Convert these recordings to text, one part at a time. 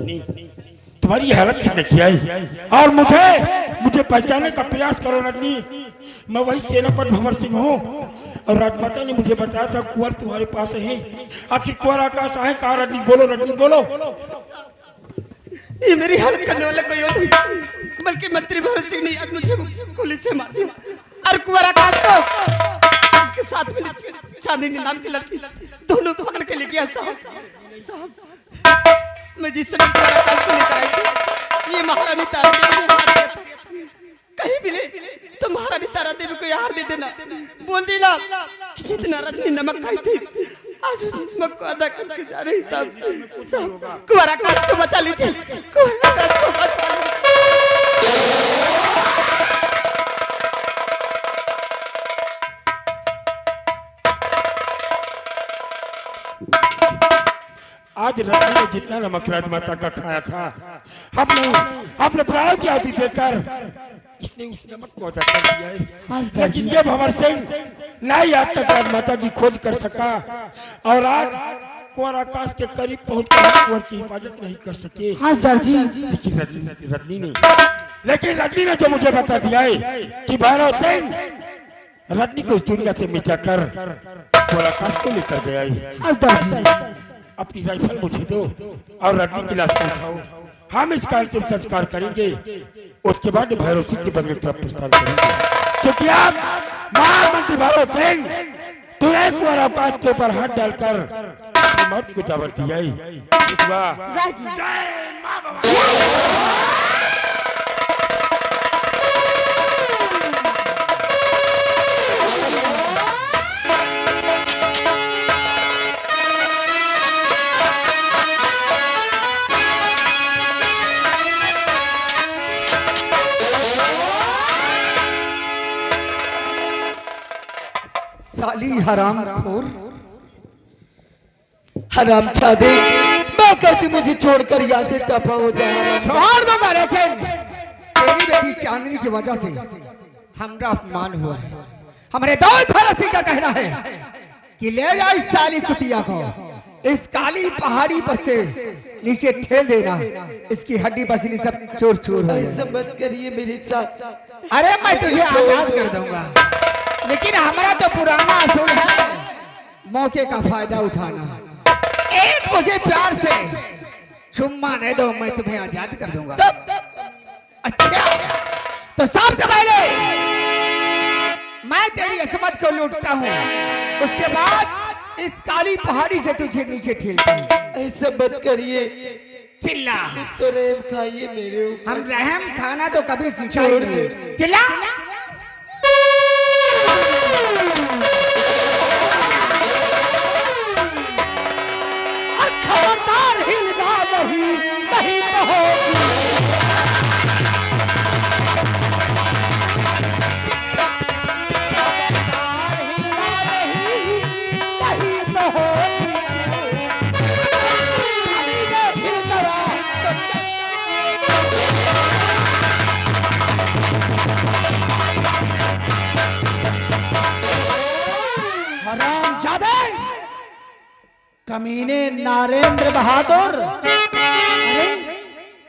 रजनी, तुम्हारी हालत किसने किया है? और मुझे पहचानने का प्रयास करो रजनी। मैं वही सेनापति भंवर सिंह हूँ और राजमाता ने मुझे बताया था कुंवर तुम्हारे पास है। आखिर कुंवर आकाश है कहाँ? रजनी बोलो, रजनी बोलो। ये मेरी हालत करने वाला कोई और नहीं बल्कि मंत्री भरत सिंह ने आज मुझे गोली से मार दिया और कुंवर आकाश को इसके साथ में चांदनी नाम की लड़की दोनों पकड़ के ले गया। साहब मैं जिस समय कुंवर आकाश को लेकर आई थी ये महारानी तारा देवी ने हार दिया था। कहीं मिले तो महारानी तारा देवी को हार दे देना, बोल देना कि जितना रजनी नमक खाई थी आज उस नमक को अदा करके जा रही। साहब कुंवर आकाश को बचा लीजिए, कुंवर आकाश को बचा लीजिए। आज रजनी ने जितना नमक राजमाता का खाया था आपने प्राणों की आहुति देकर इसने उस नमक को अदा कर दिया है। लेकिन ये भंवर सिंह ना ही आज तक राजमाता की खोज कर सका और आज कुंवर आकाश के करीब पहुंचकर कुंवर की हिफाजत नहीं कर सके। लेकिन रजनी ने जो मुझे बता दिया है कि भैरव सिंह रजनी को इस दुनिया से मिटाकर कुंवर आकाश को लेकर गया है। अपनी राइफल मुझे दो और रजनी की लाश को उठाओ, हम इसका अंतिम संस्कार करेंगे। उसके बाद भैरव सिंह के बंगले की तरफ प्रस्थान करेंगे, क्योंकि आप महामंत्री भैरव सिंह तुरंत कुंवर आकाश के ऊपर हाथ डालकर अपनी मौत को दावत दिया है। साली हराम खोर, हराम छादे, मैं कहती मुझे छोड़कर यहाँ से दफा हो जाए। छोड़ दूंगा, लेकिन तेरी बेटी चांदनी की वजह से हमारा अपमान हुआ है। हमारे दौलत भरत सिंह का कहना है कि ले जाओ इस साली कुतिया को इस काली पहाड़ी पर से नीचे ठेल देना, इसकी हड्डी पसली सब चूर चूर हो। ऐसा मत करिए मेरे साथ। अरे मैं तुझे आजाद कर दूंगा, लेकिन हमारा तो पुराना असूल है मौके का फायदा उठाना। एक मुझे प्यार से चुम्मा दे दो, मैं तुम्हें आजाद कर दूंगा। अच्छा तो सबसे पहले मैं तेरी असमत को लूटता हूँ, उसके बाद इस काली पहाड़ी से तुझे नीचे ठेलता हूँ। ऐसा मत करिए, चिल्ला। तो रहम खाइए मेरे ऊपर। हम रहम खाना तो कभी सीखा ही नहीं। चिल्ला। और खबरदार हिलना नहीं तो होगी। कमीने नरेंद्र बहादुर,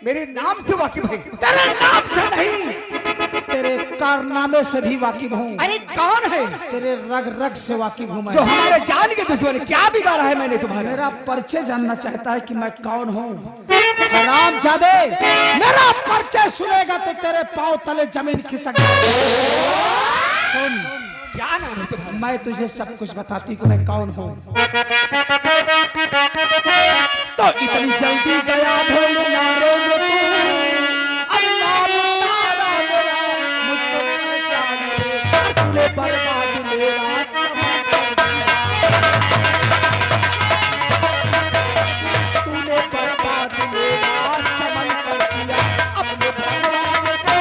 मेरे नाम से वाकिफ है? तेरे नाम से नहीं, तेरे कारनामे से भी वाकिफ हूँ। अरे कौन है? तेरे रग रग से वाकिफ हूँ मैं। जो हमारे जान के दुश्मन, क्या बिगाड़ा है मैंने तुम्हारा? मेरा परिचय जानना चाहता है कि मैं कौन हूँ? हरामजादे, मेरा परिचय सुनेगा तो तेरे पांव तले जमीन खिसक। सुन, क्या नाम है तुम्हारा? मैं तुझे सब कुछ बताती कि मैं कौन हूँ। तो इतनी जल्दी गया भूल नरेंद्र तू, अल्लाह ताला गया मुझको पहचाने, तूने बर्बाद मेरा चमन कर दिया, तूने बर्बाद मेरा चमन कर दिया, अपने भगवान को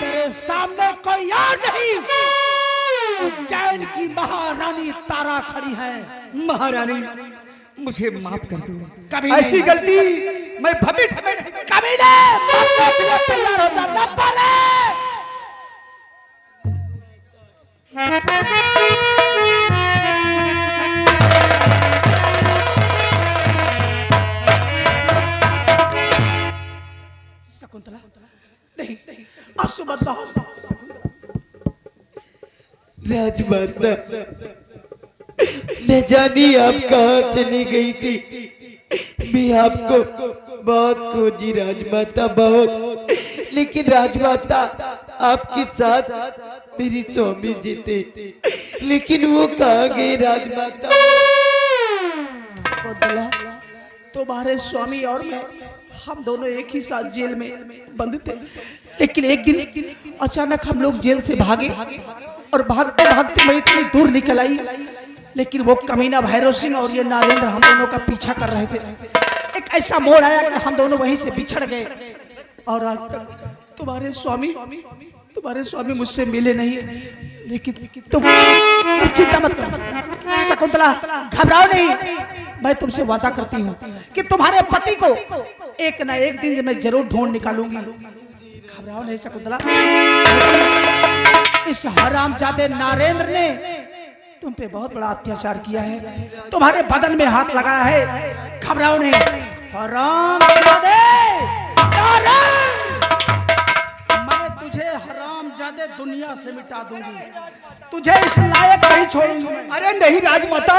तेरे सामने कोई यार नहीं, उज्जैन की महारानी तारा खड़ी है। महारानी मुझे माफ कर दो, कभी ऐसी नहीं। गलती मैं भविष्य में नहीं। कभी नहीं। तैयार हो जाना पड़े। शकुंतला नहीं, आंसू मत बहाओ। राजमाता, न जानी आप कहाँ चली गई थी। मैं आपको बहुत खोजी राजमाता, बहुत। लेकिन राजमाता, आपके साथ मेरी स्वामी जी थे, लेकिन वो कहाँ गए राजमाता? शकुंतला, तुम्हारे स्वामी और मैं, हम दोनों एक ही साथ जेल में बंद थे। लेकिन एक दिन अचानक हम लोग जेल से भागे और भागते भागते मैं इतनी दूर निकल आई, लेकिन वो कमीना भैरव सिंह और ये नारेंद्र हम दोनों का पीछा कर रहे थे। एक ऐसा मोड़ आया कि हम दोनों वहीं से बिछड़ गए और आज तक तुम्हारे स्वामी मुझसे मिले नहीं। लेकिन तुम चिंता मत करो शकुंतला, घबराओ नहीं। मैं तुमसे वादा करती हूँ कि तुम्हारे पति को एक ना एक दिन मैं जरूर ढूंढ निकालूंगी। घबराओ नहीं शकुंतला। इस हरामजादे नारेंद्र ने तुम पे बहुत बड़ा अत्याचार किया है, तुम्हारे बदन में हाथ लगाया है। घबराओ नहीं। हरामजादे नारेंद्र, मैं तुझे हरामजादे दुनिया से मिटा दूंगी, तुझे इस लायक नहीं छोड़ूंगी मैं। अरे नहीं राजमाता,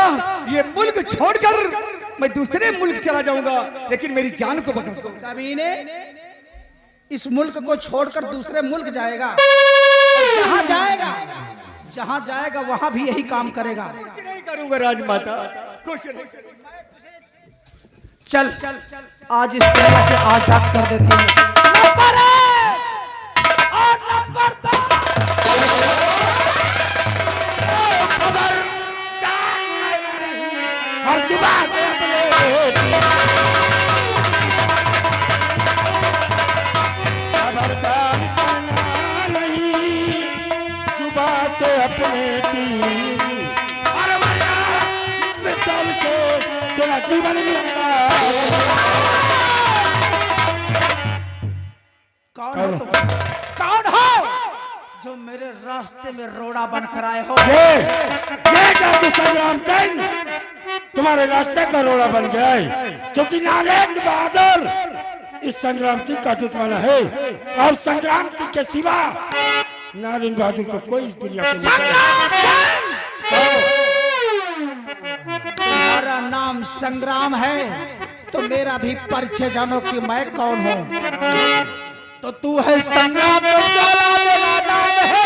ये मुल्क छोड़कर मैं दूसरे मुल्क चला जाऊंगा, लेकिन मेरी जान को बख्श दो। कमीने, इस मुल्क को छोड़कर दूसरे मुल्क जाएगा, जहाँ जाएगा वहाँ भी यही काम करेगा। कुछ नहीं करूंगा राजमाता, कुछ नहीं। चल आज इस दुनिया से आजाद कर देती हूँ। नंबर 1 और नंबर 2 हर जुबान से खबरदार करना नहीं, जुबान से अपने तीर, अरे वरना पिस्तौल से तेरा जीवन मिलेगा। कौन हो जो मेरे रास्ते में रोड़ा बनकर आए हो? ये जादू संग्राम सिंह तुम्हारे रास्ते का रोड़ा बन गया है, क्योंकि नारायण बहादुर इस संग्राम सिंह का दुश्मन है, और संग्राम सिंह के सिवा नारायण बहादुर को कोई इस दुनिया में तुम्हारा नाम संग्राम है तो मेरा भी परिचय जानो कि मैं कौन हूँ। तो तू है संग्राम, मेरा नाम है,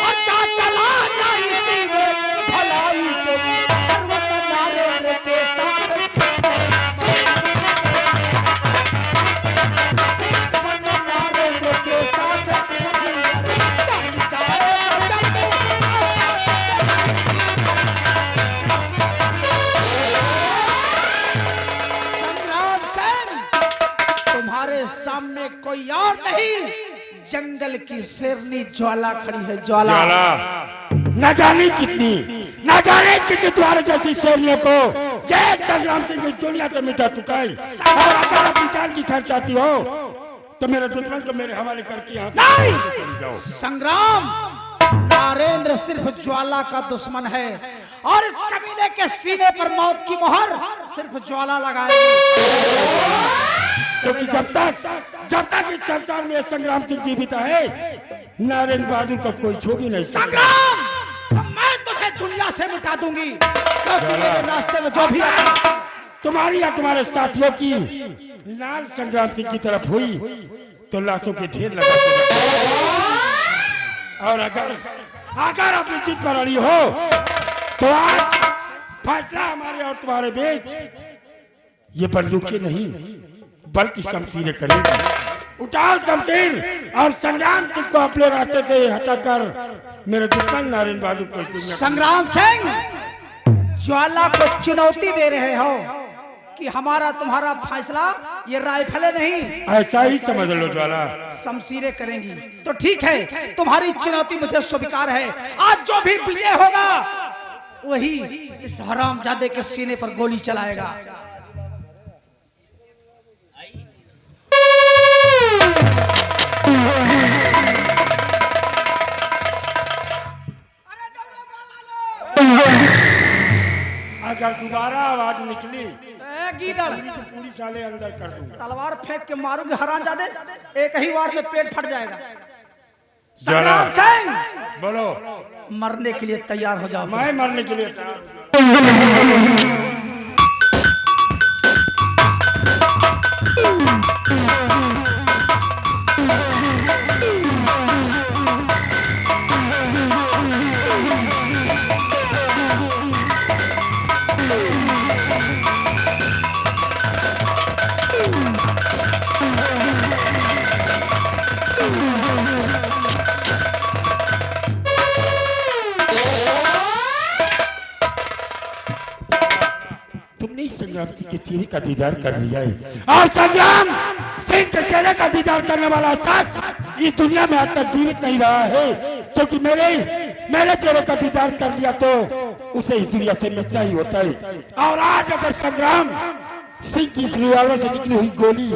और जा चला जा इसी में भलाई तेरी, पर्वत नारेंद्र के साथ, नारेंद्र के साथ संग्राम सिंह, तुम्हारे सामने कोई और नहीं, जंगल की शेरनी ज्वाला खड़ी है। ज्वाला न जाने कितनी तुम्हारे जैसी शेरनियों को ये संग्राम सिंह इस दुनिया से मिटा चुका है। और अगर अपनी जान की खर्च चाहती हो तो मेरे दुश्मन को मेरे हवाले करके यहाँ से चली जाओ। संग्राम, नारेंद्र सिर्फ ज्वाला का दुश्मन है, और इस कमीने के सीने पर मौत की मोहर सिर्फ ज्वाला लगाएगी। क्योंकि जब तक इस संसार में संग्राम सिंह जीवित है, नारायण बहादुर को कोई छोड़ नहीं सकता। संग्राम, तो मैं तुम्हें दुनिया से मिटा दूंगी, क्योंकि मेरे रास्ते में जो भी आए, तुम्हारी या तुम्हारे साथियों की लाल संग्राम सिंह की तरफ हुई तो लाशों के ढेर लगा के रखो। और अगर अपनी जीत पर अड़ी हो तो आज फैसला हमारे और तुम्हारे बीच ये बंदूकें नहीं बल्कि शमशीरें करेंगी। उठाओ शमशीर और संग्राम सिंह को अपने रास्ते से हटाकर मेरे दुश्मन नारायण बहादुर को। संग्राम सिंह, ज्वाला को चुनौती दे रहे हो कि हमारा तुम्हारा फैसला ये राइफलें नहीं, ऐसा ही समझ लो ज्वाला, शमशीरें करेंगी। तो ठीक है, तुम्हारी चुनौती मुझे स्वीकार है। आज जो भी विजय होगा वही इस हरामजादे के सीने पर गोली चलाएगा। अगर दोबारा आवाज निकली मैं गीदड़ पूरी साले अंदर कर दूंगा। तलवार फेंक के मारूंगी हरामजादे, एक ही वार में पेट फट जाएगा। जरा संग्राम सिंह बोलो। मरने के लिए तैयार हो जाओ। मैं मरने के लिए तैयार। तुमने इस संग्राम सिंह के चेहरे का दीदार कर लिया है, और संग्राम सिंह के चेहरे का दीदार करने वाला शख्स इस दुनिया में आज तक जीवित नहीं रहा है, क्योंकि मेरे चेहरे का दीदार कर लिया तो उसे इस दुनिया से मिटना ही होता है। और आज अगर संग्राम सिंह की इस रिवॉल्वर से निकली हुई गोली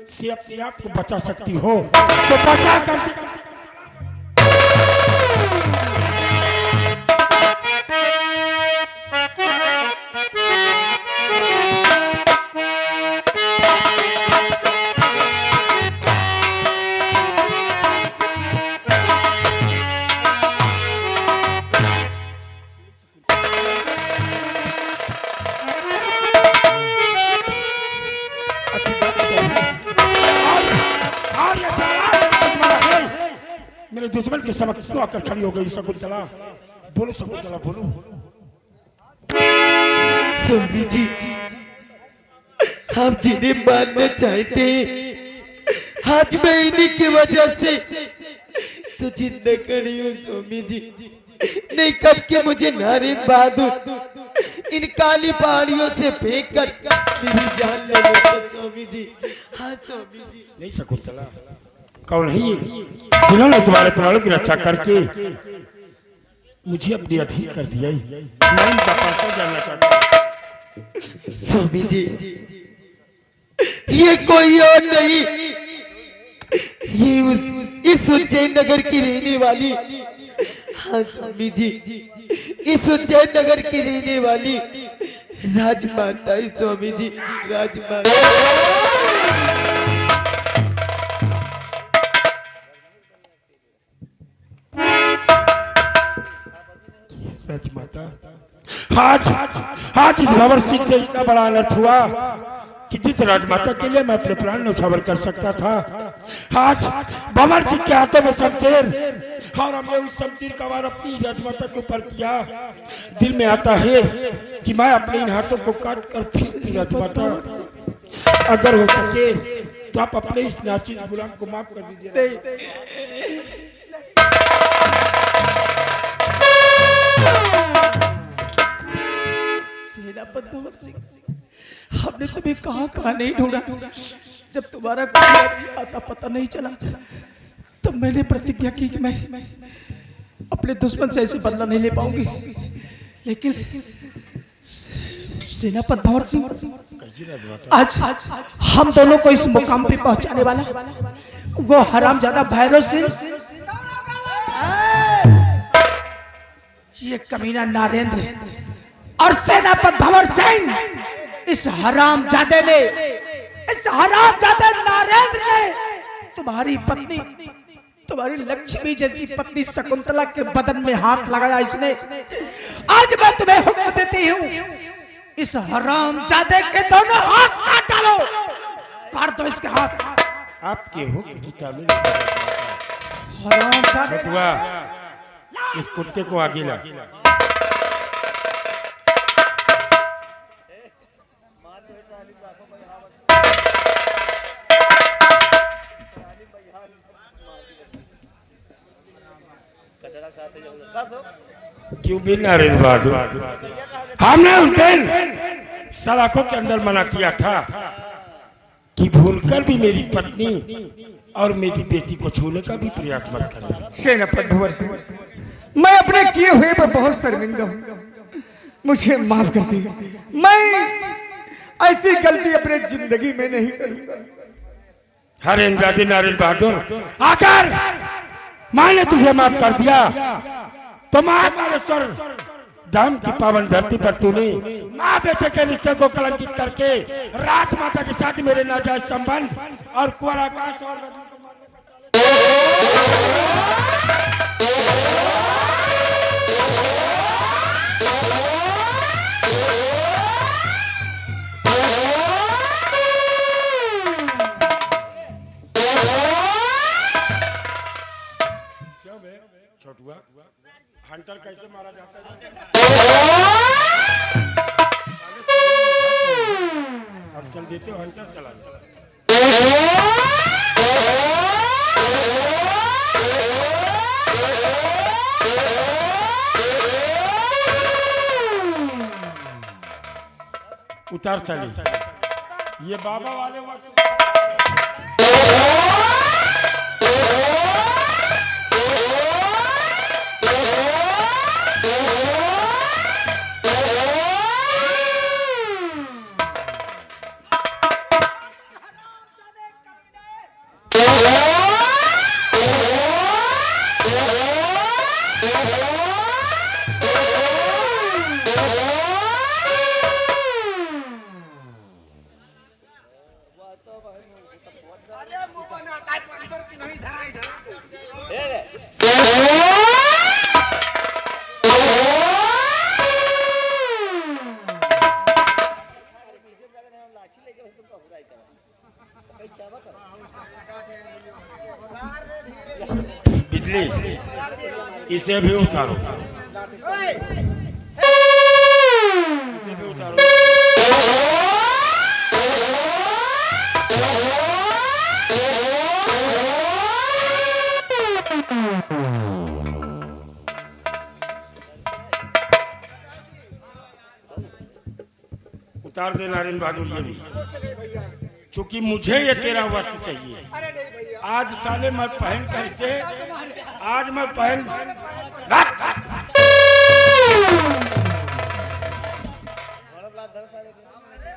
से अपने आप को बचा सकती हो तो बचा कर मेरे दुश्मन के समक्ष क्यों आकर खड़ी हो गई शकुंतला? बोलो शकुंतला बोलो। स्वामी जी, आप जिन्हें मानना चाहते हैं आज मैं इन्हीं की वजह से तो जिंदा खड़ी हूँ स्वामी जी। नहीं कब के मुझे नारेंद्र बहादुर इन काली पहाड़ियों से फेंक कर मेरी जान ले लेता स्वामी जी। हाँ स्वामी जी। नहीं शकुंतला, कौन है ये जिन्होंने तुम्हारे प्राणों की रक्षा करके मुझे अपने अधीन कर दिया? मैं इनका पासा जानना चाहता हूं। स्वामी जी, ये कोई और नहीं, ये इस उज्जैन नगर की रहने वाली, हाँ स्वामी जी, इस उज्जैन नगर की रहने वाली राजमाता है स्वामी जी, राजमाता। राजमाता, आज इस भंवर सिंह से इतना बड़ा अनर्थ हुआ कि जिस राजमाता के लिए मैं अपने प्राण न्यौछावर कर सकता था, आज भंवर सिंह के हाथों में शमशेर, और हमने उस शमशेर का वार अपनी राजमाता के ऊपर किया। दिल में आता है कि मैं अपने इन हाथों को काट कर फिर राजमाता, अगर हो सके तो आप अपने इस नाचीज गुलाम को माफ कर दीजिए। सेनापति भंवर सिंह, हमने तुम्हें कहाँ नहीं ढूंढा। जब तुम्हारा कोई आता पता नहीं चला तब मैंने प्रतिज्ञा की कि मैं अपने दुश्मन से ऐसे बदला नहीं ले पाऊंगी। लेकिन सेनापति भंवर सिंह, आज हम दोनों को इस मुकाम पे पहुंचाने वाला वो हरामजादा भैरव सिंह, ये कमीना नरेंद्र और सेनापति भंवर सिंह, इस हरामजादे ने, इस हरामजादे नरेंद्र ने तुम्हारी पत्नी, तुम्हारी लक्ष्मी जैसी पत्नी शकुंतला के बदन में हाथ लगाया इसने। आज मैं तुम्हें हुक्म देती हूँ, इस हरामजादे के दोनों हाथ काट डालो, काट दो इसके हाथ। आपके हुक्म की तामील हरामजादे, छठुआ, इस कुत्ते को आगे ला। क्यों भी नरेंद्र बहादुर, हमने उस दिन सलाखों के अंदर मना किया था कि भूलकर भी मेरी पत्नी और मेरी बेटी को छूने का भी प्रयास मत करना। सेनापति भंवर सिंह, मैं अपने किए हुए पर बहुत शर्मिंदा हूँ, मुझे माफ कर दी। मैं ऐसी गलती अपने जिंदगी में नहीं करूंगा। हरेंद्र नारायण बहादुर, आकर मैंने तुझे माफ कर दिया तो महाकालेश्वर धाम की पावन धरती पर तूने माँ बेटे के रिश्ते को कलंकित करके रात माता के साथ मेरे नाजायज संबंध और कुंवर आकाश और छोटुआ हंटर कैसे मारा जाता है? अब चल देते हो हंटर चला उतार साली ये बाबा वाले वक्त बिजली इसे भी उतारो इसे भी उतारो उतार दे नारायण बहादुर ये भी क्योंकि मुझे ये तेरा वस्त्र चाहिए आज साले मैं पहन कर से आज मैं पहन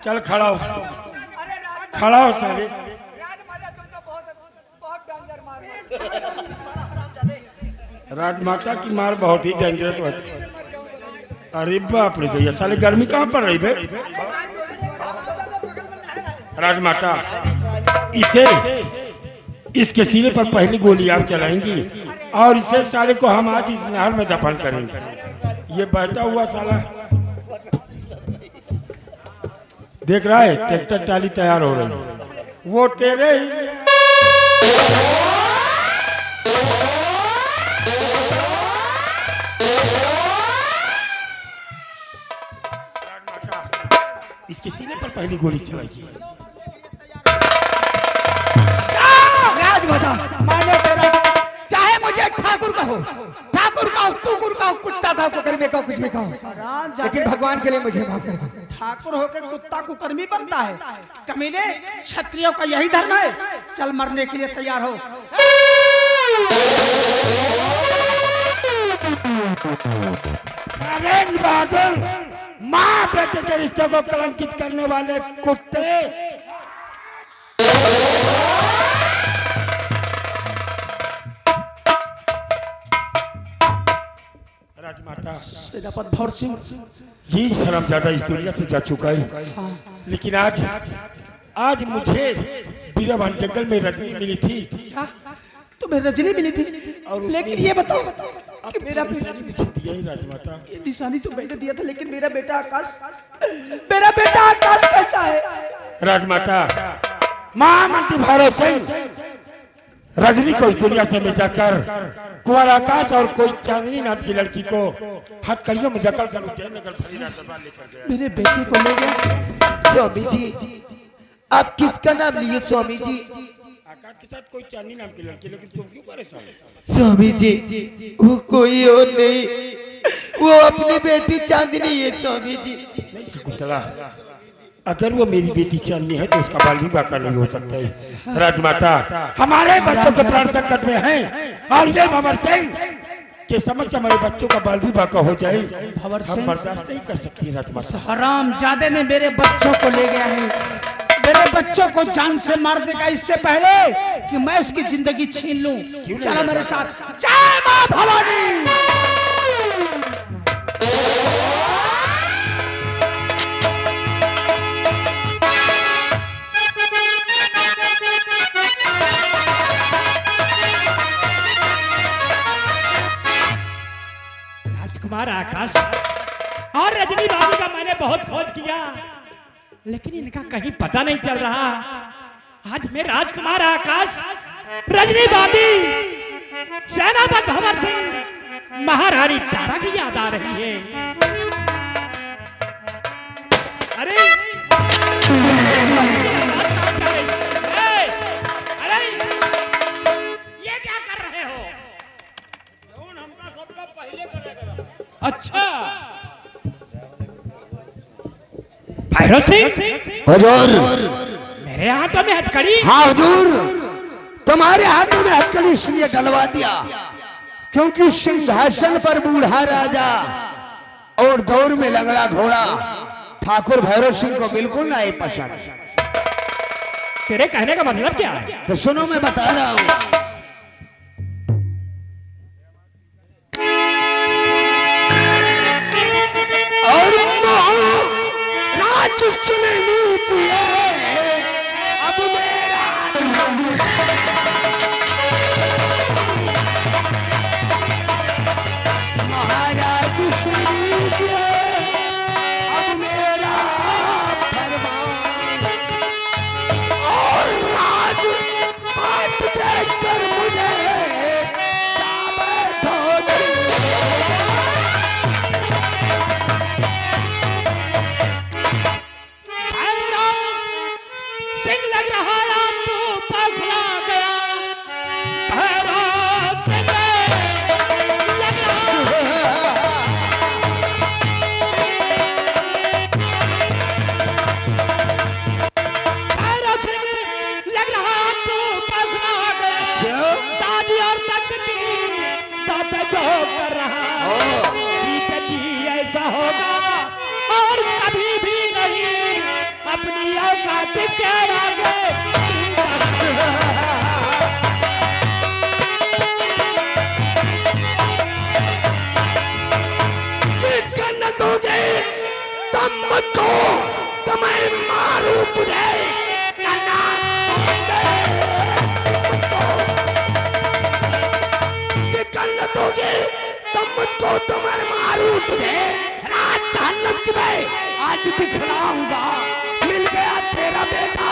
चल खड़ा हो साले राजमाता की मार बहुत ही डेंजरस होती है। अरे बाप रे दैया साले गर्मी कहाँ पड़ रही बे राजमाता इसे इसके सीने पर पहली गोली आप चलाएंगी और इसे साले को हम आज इस नहर में दफन करेंगे। ये बहता हुआ साला देख रहा है ट्रैक्टर टाली तैयार हो रही है वो तेरे ही इसके सीने पर पहली गोली चलाइए। राजमाता मैंने तेरा चाहे मुझे ठाकुर कहो कुकुर कहो कुत्ता कहो कुकर्मी कहो कुछ भी कहो लेकिन भगवान के लिए मुझे माफ कर दो। ठाकुर होकर कुत्ता कुकर्मी बनता है? कमीने क्षत्रियों का यही धर्म है। चल मरने के लिए तैयार हो। नारायण बहादुर माँ बेटे के रिश्ते को कलंकित करने वाले कुत्ते राजमाता सेनापति भौर सिंह ये शर्मजादा इस दुनिया से जा चुका है लेकिन आज मुझे बीरावान जंगल में रजनी मिली थी। क्या तुम्हें रजनी मिली थी? लेकिन ये बताओ कि मेरा निशानी मुझे दिया ही राजमाता। ये निशानी तो मैंने दिया था लेकिन मेरा बेटा आकाश कैसा है? राजमाता महामंत्री भैरव सिंह रजनी को इस दुनिया से मिटाकर कुंवर आकाश और कोई चांदनी नाम की लड़की को हथकड़ियों में जकड़ कर उज्जैनगर फरीदा दरबार लेकर गया। मेरे बेटे को ले गया। स्वामी जी आप किसका नाम लिए स्वामी जी? आकाश के साथ कोई चांदनी नाम की लड़की लेकिन तुम क्यों परेशान हो? स्वामी जी वो कोई और नहीं वो अपनी बेटी चांदनी है स्वामी जी। नहीं शकुंतला अगर वो मेरी बेटी चांदनी है तो उसका बाल विवाह का नहीं हो सकता है। राजमाता हमारे बच्चों के प्राण संकट में हैं और ये भंवर सिंह के समक्ष हमारे बच्चों का बाल विवाह का हो जाए भंवर हम सिंह बर्दाश्त नहीं कर सकती। राजमाता हरामजादे ने मेरे बच्चों को ले गया है। मेरे बच्चों को जान से मार देगा इससे पहले कि मैं उसकी जिंदगी छीन लूं। चलो मेरे साथ। जय मां भवानी। राजकुमार आकाश और रजनी बाबू का मैंने बहुत खोज किया, लेकिन इनका कहीं पता नहीं चल रहा। आज मैं राजकुमार आकाश, रजनी बाबी, सेनापति भंवर सिंह, महारानी तारा की याद आ रही है। अरे अरे ये क्या कर रहे हो? हमका सबका पहले करेगा। अच्छा भैरव सिंह, हुजूर। मेरे हाथों में हथकड़ी? हाँ हुजूर, तुम्हारे हाथों में हथकड़ी इसलिए डलवा दिया क्योंकि सिंहासन पर बूढ़ा राजा और दौर में लंगड़ा घोड़ा ठाकुर भैरव सिंह को बिल्कुल नहीं पसंद। तेरे कहने का मतलब क्या है? तो सुनो, मैं बता रहा हूं। और राज सुने नीतिए, अब मेरा महाराज सुनिए, अब मेरा फरमान, और राज बात देकर मुझे जावे धोनी। सिंह लग रहा है तू पगला गया। भैरव सिंह लग रहा है तू पगला गया। दादी और दादी बात जो कर रहा ऐसा होगा और कभी भी नहीं अपनी औकात के आगे। न दोगे तब मुझको, तुम्हें मारू तुझे करना न दोगे तब मुझको, तुम्हें मारू तुझे रात जहन्नम की मैं आज दिखलाऊंगा। मिल गया तेरा बेटा,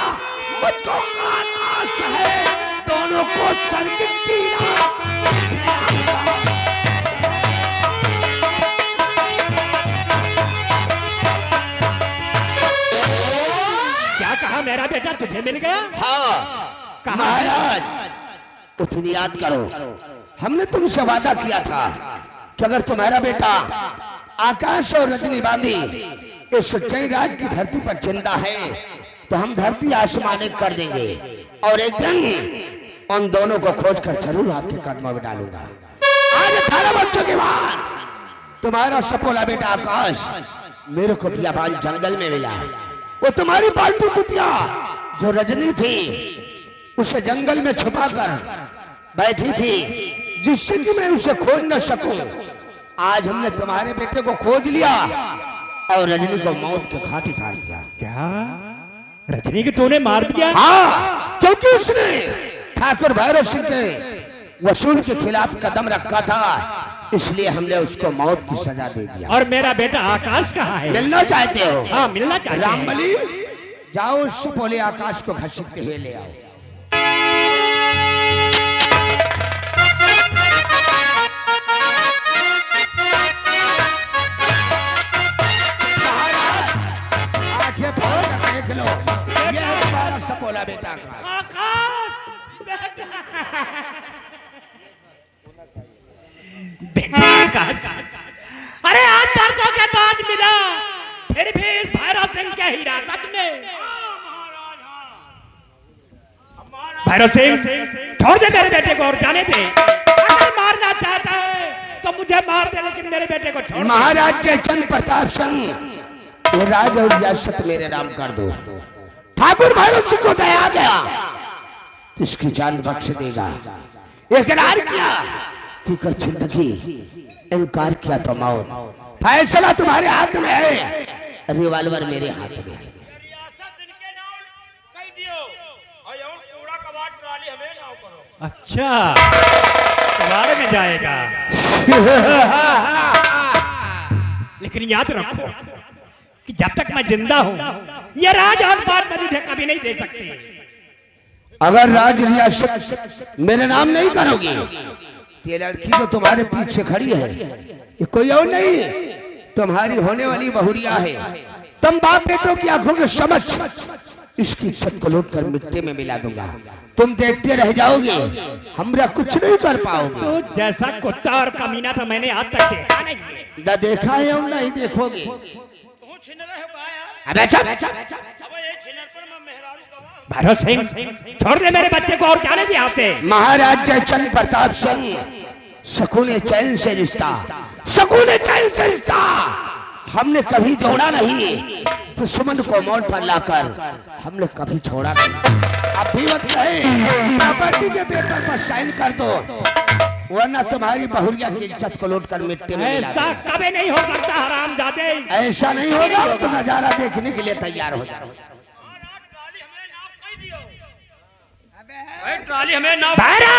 मुझको आकाश है, दोनों को स्वर्ग की राह दिखलाऊंगा। क्या कहा मेरा बेटा तुझे मिल गया? हाँ कहा? महाराज उतनी याद करो, हमने तुमसे वादा किया था कि अगर तुम्हारा बेटा आकाश और रजनी बांधी इस सच्चाई राज की धरती पर जिंदा है तो हम धरती आसमान एक कर देंगे और एक दिन उन दोनों को खोज कर जरूर आपके कदमों में डालूंगा। आज 18 बच्चों के बाद तुम्हारा सपोला बेटा आकाश मेरे को बियाबान जंगल में मिला। वो तुम्हारी पालतू कुतिया जो रजनी थी उसे जंगल में छुपा कर बैठी थी, जिससे कि मैं उसे खोज न सकूं। आज हमने तुम्हारे बेटे को खोज लिया और रजनी को मौत के घाट उतार दिया। क्या रजनी को तूने मार दिया? हाँ, क्योंकि उसने ठाकुर भैरव सिंह के वसूल के खिलाफ कदम रखा था, इसलिए हमने उसको मौत की सजा दे दिया। और मेरा बेटा आकाश कहाँ है? मिलना चाहते हो? हाँ मिलना चाहते हैं। रामबली, जाओ उस सपोले आकाश को घसीटते हुए ले आओ। आंखें खोल कर देख लो, ये है तुम्हारा सपोला बेटा आकाश। बेटा आकाश, अरे आज बरसों के बाद मिला, फिर भी इस भैरव सिंह के हिरासत में। भैरव सिंह छोड़ दे मेरे बेटे को और जाने दे। अगर मारना चाहता है तो मुझे मार दे, लेकिन मेरे बेटे को छोड़ दे। महाराज जयचंद प्रताप सिंह, ये राज और रियासत मेरे नाम कर दो। ठाकुर भैरव सिंह को दया गया तो इसकी जान बख्श देगा। इकरार किया तो कर जिंदगी, इनकार किया तो मौत। फैसला तुम्हारे हाथ में है, रिवॉल्वर मेरे हाथ में है। अच्छा कबाड़ में जाएगा। लेकिन याद रखो कि जब तक मैं जिंदा हूं ये राज और बात मुझे कभी नहीं दे सकती। अगर राज रियासत मेरे नाम नहीं करोगे तो ये लड़की तो तुम्हारे पीछे खड़ी है, ये कोई और नहीं है, तुम्हारी होने वाली बहुरिया है। तुम बाप बेटों की आंखों के समझ इसकी छत को लौट कर मिट्टी में मिला दूंगा, तुम देखते रह जाओगे, हमरा कुछ नहीं कर पाओगे। तो जैसा कुत्ता और कमीना तो मैंने आज तक देखा नहीं है। न देखा है और नहीं देखोगे। अबे चुप। भैरव सिंह छोड़ दे मेरे बच्चे को और क्या नहीं दिया आपसे। महाराज जयचंद प्रताप सिंह सकूने चैन से रिश्ता, सकूने चैन से रिश्ता हमने कभी जोड़ा नहीं, दुश्मन को मोड़ पर लाकर हमने कभी छोड़ा नहीं। अब भी वक्त है प्रॉपर्टी के पेपर पर साइन कर दो, वरना तुम्हारी बहुरिया की इज्जत को लौट कर मिट्टी में मिला ऐसा कभी नहीं हो सकता हरामजादे। ऐसा नहीं होगा तो नजारा देखने के लिए तैयार हो जाओ। ट्राली हमें ना भैरव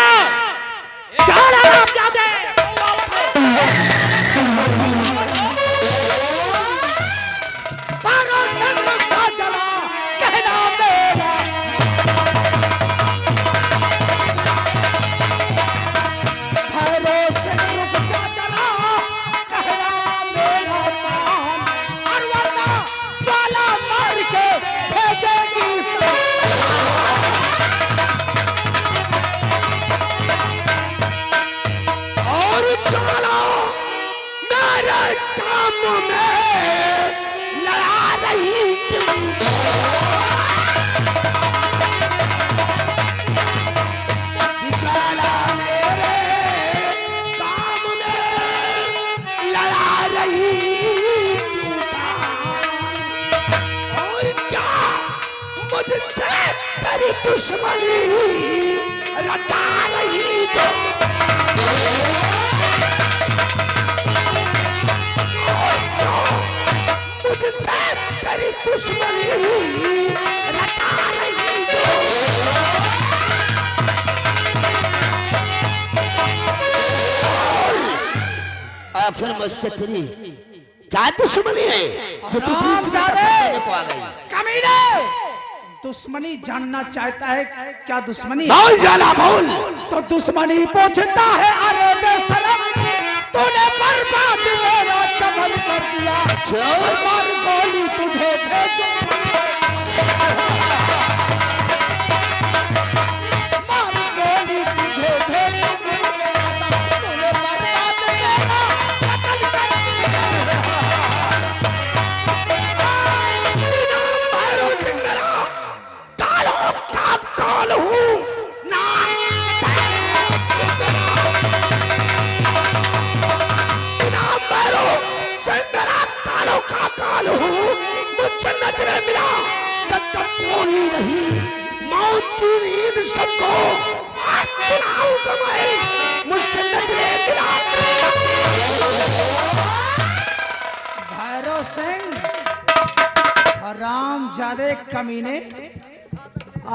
कौन हरामजादे। दुश्मनी रचा रही जो मुझसे तेरी दुश्मनी रचा रही जो आखिर मुझसे तेरी क्या दुश्मनी है जो तू बीच में को आ गई। कमीने दुश्मनी जानना चाहता है क्या दुश्मनी? बोल जाना बोल। तो दुश्मनी पूछता है अरे बेशरम तूने बर्बाद मेरा चमन कर दिया, मार गोली तुझे भेजो, मार गोली तुझे भेजो, तूने बर्बाद मेरा कत्ल कर दिया। काल हूँ ना मेरा कालों का काल हूँ, मुझसे नजरे मिला सबका कोई नहीं, मौत की नींद सबको आज सुनाऊंगा मैं, मुझसे नजरे मिला। भैरव सिंह हरामजादे कमीने,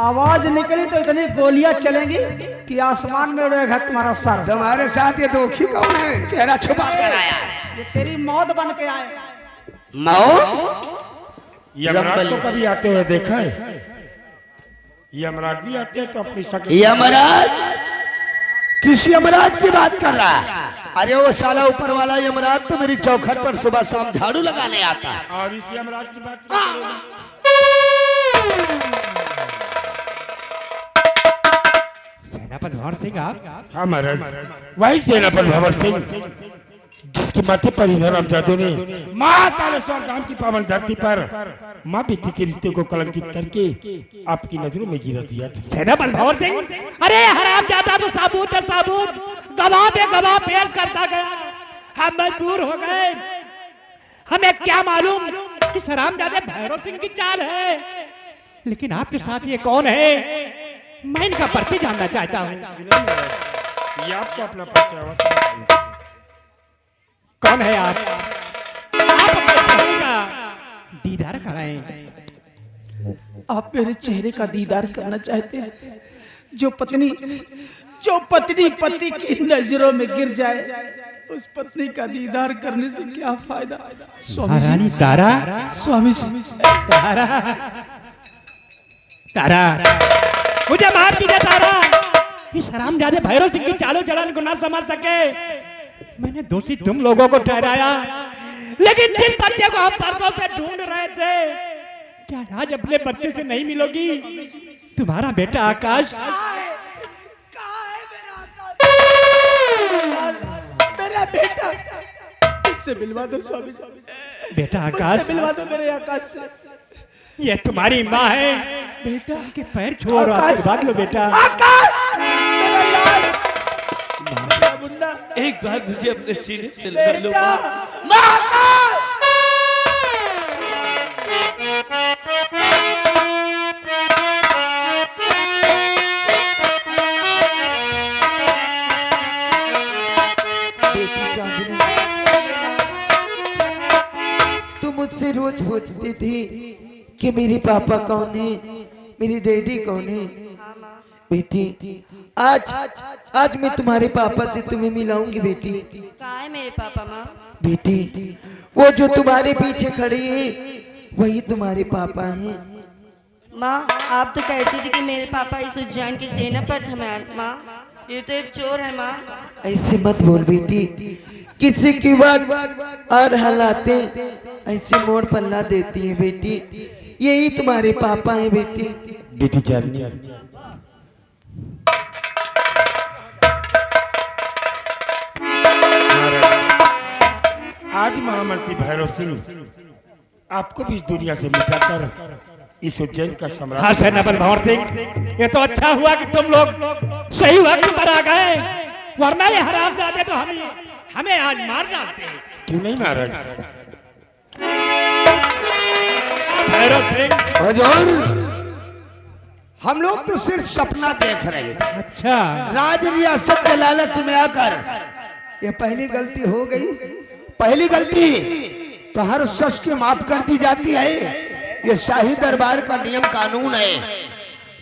आवाज निकली तो इतनी गोलियां चलेंगी कि आसमान में उड़ेगा तुम्हारा सर। तुम्हारे साथ ये दोखी कौन है? चेहरा छुपा कर आया, ये तेरी मौत बन के आए। मौत? यमराज को कभी आते हुए देखा है? यमराज भी आते हैं तो अपनी शक्ल। यमराज? किस यमराज की बात कर रहा है? अरे वो साला ऊपर वाला यमराज तो मेरी चौखट पर सुबह शाम झाड़ू लगाने आता है। और इस यमराज की बात क्या करोगे? सेनापति भंवर सिंह आप? हाँ महाराज, वही सेनापति भंवर सिंह जिसके माथे पर हरामजादों ने मां कालेश्वर धाम की पावन धरती पर मां बेटी के रिश्ते को कलंकित करके आपकी नजरों में गिरा दिया था। सेनापति भंवर सिंह, अरे हरामजादा तो साबुत है साबुत, गवाह पे गवाह पेश करता गया, हम मजबूर हो गए। हमें क्या मालूम कि हरामजादे भैरव सिंह की चाल है, लेकिन आपके साथ ये कौन है? मैं इनका परिचय जानना चाहता हूँ। ये आपको अपना परिचय कौन है आप? आप अपने चेहरे का दीदार कराएं। आप मेरे चेहरे का दीदार करना चाहते हैं? जो पत्नी पति की नजरों में गिर जाए उस पत्नी का दीदार करने से क्या फायदा? स्वामी महारानी तारा, स्वामी जी, तारा, तारा, मुझे मार दीजिए तारा। इस हरामजादे भैरव सिंह की चालों चलन को ना समझ सके। मैंने दोषी तुम लोगों को ठहराया, लेकिन जिस बच्चे को हम परसों से ढूंढ रहे थे, क्या आज अपने बच्चे से नहीं मिलोगी? तुम्हारा बेटा आकाश, मेरा बेटा, उससे मिलवा दो स्वामी जी, बेटा आकाश, उससे मिलवा दो मेरे आकाश से। ये तुम्हारी माँ है। बेटा के पैर छुओ और आशीर्वाद लो बेटा। आकाश, मेरा लाल, मेरा मुन्ना, एक बार मुझे अपने सीने से लगा लो। बेटा, माँ, आकाश। बेटी चांदनी, तुम मुझसे रोज पूछती थी कि मेरे पापा कौन है, मेरी डैडी कौन है। बेटी आज मैं तुम्हारे पापा से तुम्हें मिलाऊंगी बेटी। कहाँ है मेरे पापा माँ? बेटी वो जो तुम्हारे पीछे खड़े हैं वही तुम्हारे पापा हैं। माँ आप तो कहती थी कि मेरे पापा इस उज्जैन के सेनापति हैं माँ, ये तो एक चोर है माँ। ऐसे मत बोल बेटी, किसी की बात और हालातें ऐसे मोड़ पल्ला देती हैं बेटी। यही तुम्हारे पापा हैं बेटी। बेटी चांदनी, आज महामंत्री भैरव सिंह आपको भी इस दुनिया से मिटाकर इस उज्जैन का हाँ सम्राट। सेनापति भंवर सिंह, ये तो अच्छा हुआ कि तुम लोग सही वक्त पर आ गए, वरना ये हरामजादे तो हमें आज मार डालते हैं। क्यों नहीं महाराज? भैरव सिंह, हुजूर, हम लोग तो सिर्फ सपना देख रहे थे। अच्छा राज रियासत के लालच में आकर ये पहली गलती हो गई। पहली गलती तो हर शख्स की माफ कर दी जाती है, ये शाही दरबार का नियम कानून है।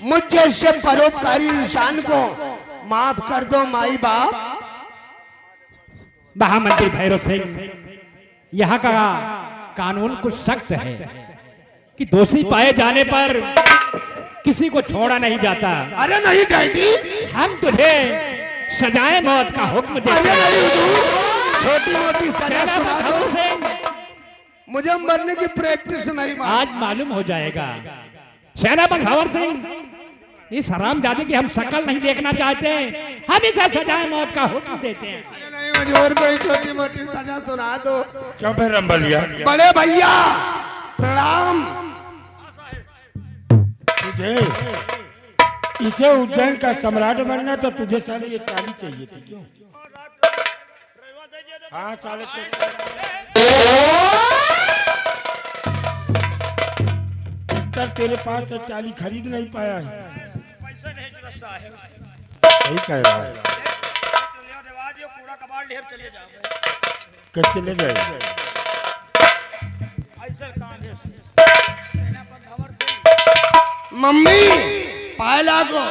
मुझ जैसे परोपकारी इंसान को माफ कर दो माई बाप। महामंत्री भैरव सिंह, यहाँ का कानून कुछ सख्त है कि दोषी पाए जाने पर किसी को छोड़ा नहीं जाता। अरे नहीं डैडी, हम तुझे सजाए मौत का हुक्म देते अरे हैं। नहीं हुजूर, छोटी मोटी सजा सुना सेनापति भंवर दो, सिंह, मुझे मरने की प्रैक्टिस नहीं मार। आज मालूम हो जाएगा। सेनापति भंवर सिंह, इस हरामजादे की हम शकल नहीं देखना चाहते, हम इसे सजाए मौत का हुक्म देते हैं। अरे नहीं हुजूर, कोई छोटी मोटी सजा सुना दो। क्यों भैरम बलिया? बड़े भैया प्रणाम। तुझे इसे उज्जैन का सम्राट बनना तो तुझे साले ये टाली चाहिए थी। क्यों? हाँ साले तो तेरे पास से टाली खरीद नहीं पाया है। सही कह रहा है। कैसे ले जाए? मम्मी पाए लागो।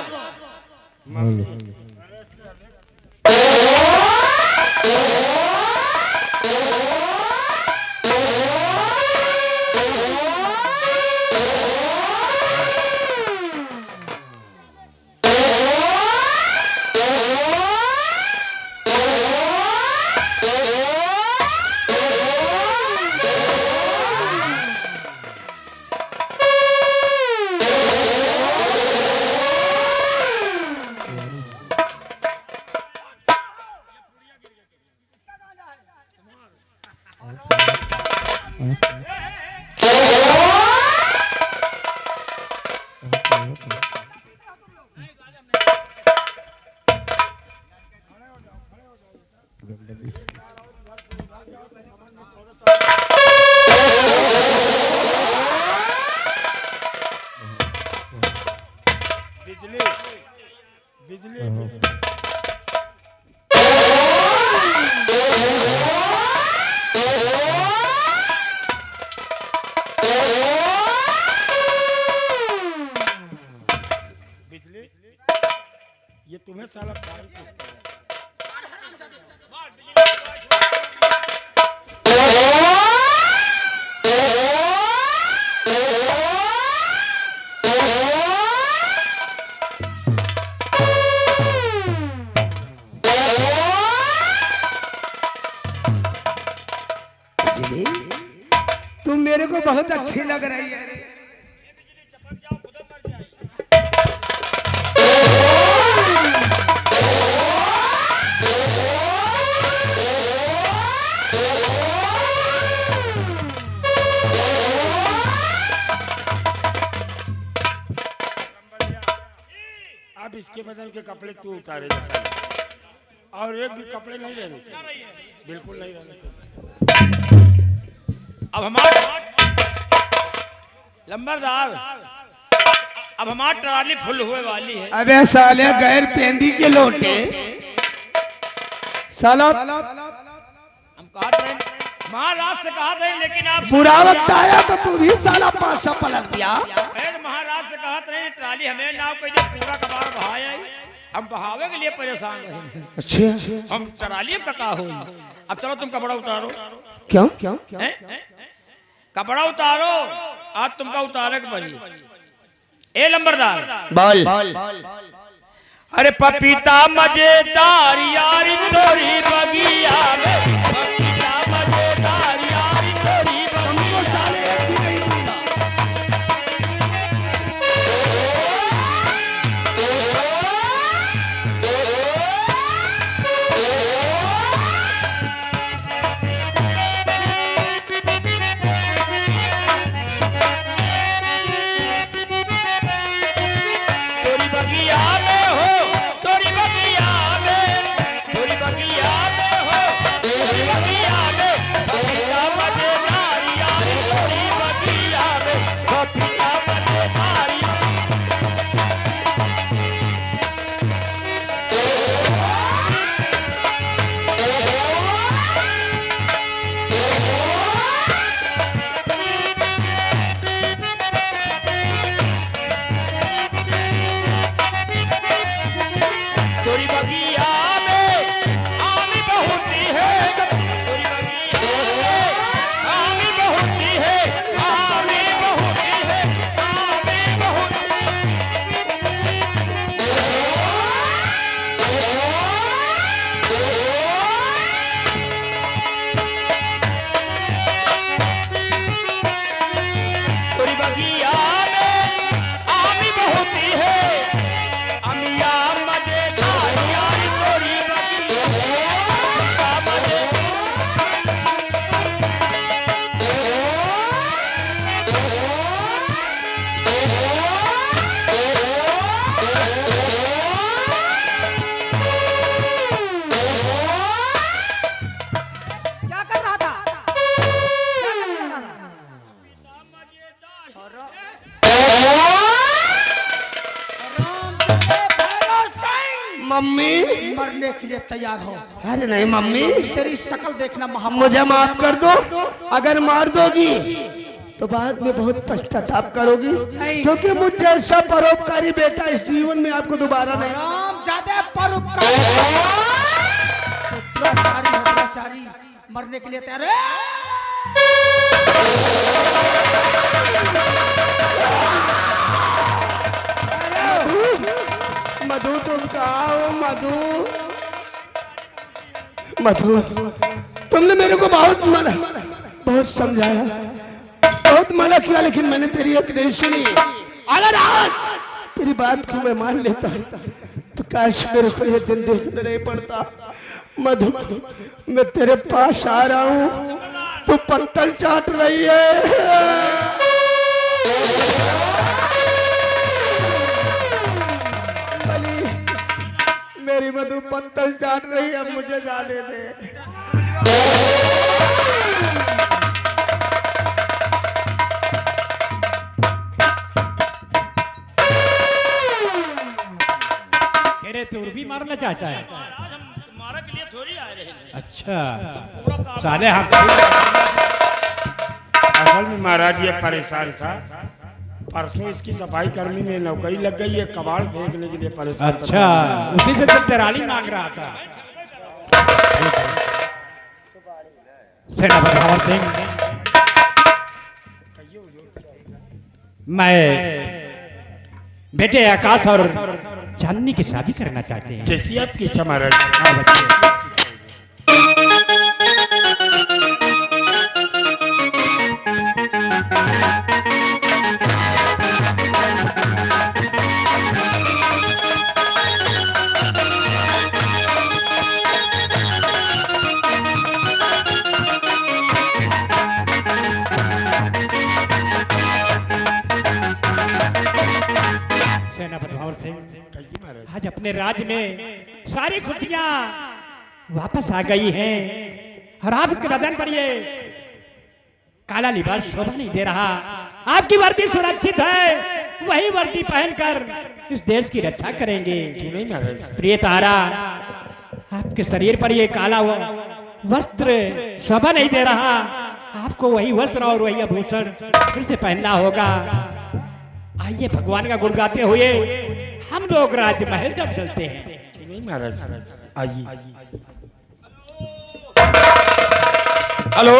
बिजली बिजली बिजली, ये तुम्हें साला बिजली, तुम मेरे को बहुत अच्छी लग रही है रे। अब इसके बदल के कपड़े तू उतारे जैसा, और एक भी कपड़े नहीं रहने चाहिए, बिल्कुल नहीं रहने चाहिए। अब हमारा लंबरदार, अब हमारी ट्राली फुल हुए वाली है। अबे साले गैर पेंदी के लोटे साला, हम कहा थे महाराज से कहा था, लेकिन आप बुरा वक्त आया तो तू भी साला पासा पलट दिया। महाराज से कहा था ट्राली हमें नाव पे जो पूरा कबाड़ बहाया, हम बहावे के लिए परेशान रहे। अच्छा, हम ट्राली में कहा हो। अब चलो तुम कपड़ा उतारो। क्यों क्यों हैं? कपड़ा उतारो, आज तुमका उतारे के पड़ी। ए लंबरदार बोल। अरे पपीता मजेदार यारी तोरी बगिया में, पपीता मजेदार यारी तोरी बगिया साले एक भी नहीं दूंगा। तोरी बगिया में हो, तोरी बगिया में, तोरी बगिया में हो, तोरी बगिया में, पपीता मजेदार यारी तोरी बगिया में, पपीता मजेदार तोरी बगिया में आमी बहुती है, तोरी बगिया में आमी बहुती है, आमी बहुती है, आमी बहुती तोरी बगिया में आमी बहुती है, अमिया मजेदार यारी तोरी बगिया मजे क्या कर रहा था? मम्मी, मरने के लिए तैयार हो। अरे नहीं मम्मी, तेरी शक्ल देखना मोहम्मद। मुझे माफ कर दो। अगर मार दोगी तो बाद में बहुत पश्चाताप करोगी, क्योंकि मुझ जैसा परोपकारी बेटा इस जीवन में आपको दोबारा नहीं। राम ज्यादा परोपकारी, पुत्राचारी मरने के लिए तैयार है। मधु तुम कहाँ हो मधु? मधु, तुमने मेरे को बहुत समझाया, बहुत मना किया, लेकिन मैंने तेरी एक नहीं सुनी। अगर आज तेरी बात को मैं मान लेता तो काश मेरे को ये दिन देखना नहीं पड़ता। मधु, मैं तेरे पास आ रहा हूँ, तू पत्तल चाट रही है। मेरी मधु पत्तल चाट रही है, मुझे जाने दे। तेरे तोर भी मारना चाहता है। तुम्हारा के लिए थोड़ी आ रहे हैं। अच्छा साले हम असल में महाराज ये परेशान था, परसों इसकी सफाई कर्मी में नौकरी लग गई है, कबाड़ फेंकने के लिए परेशान था। अच्छा उसी से तो ट्राली मांग रहा था। सेना भगवान सिंह मैं बेटे आकाश और चांदनी की शादी करना चाहते हैं। जैसी आपकी इच्छा महाराज। हाँ बच्चे। सेनापति भंवर सिंह, कहिए महाराज। आज अपने राज्य में सारी खुशियां वापस आ गई हैं और आपके बदन पर ये काला लिबास शोभा नहीं दे रहा। आपकी वर्दी सुरक्षित है, वही वर्दी पहनकर इस देश की रक्षा करेंगे। क्यों नहीं महाराज? प्रिय तारा, आपके शरीर पर ये काला वस्त्र शोभा नहीं दे रहा। आपको वही वस्त्र और वही आभूषण फिर से पहनना होगा। आइए भगवान का गुण गाते हुए हम लोग राजमहल जब चलते हैं। क्यों नहीं महाराज? आइए। हेलो।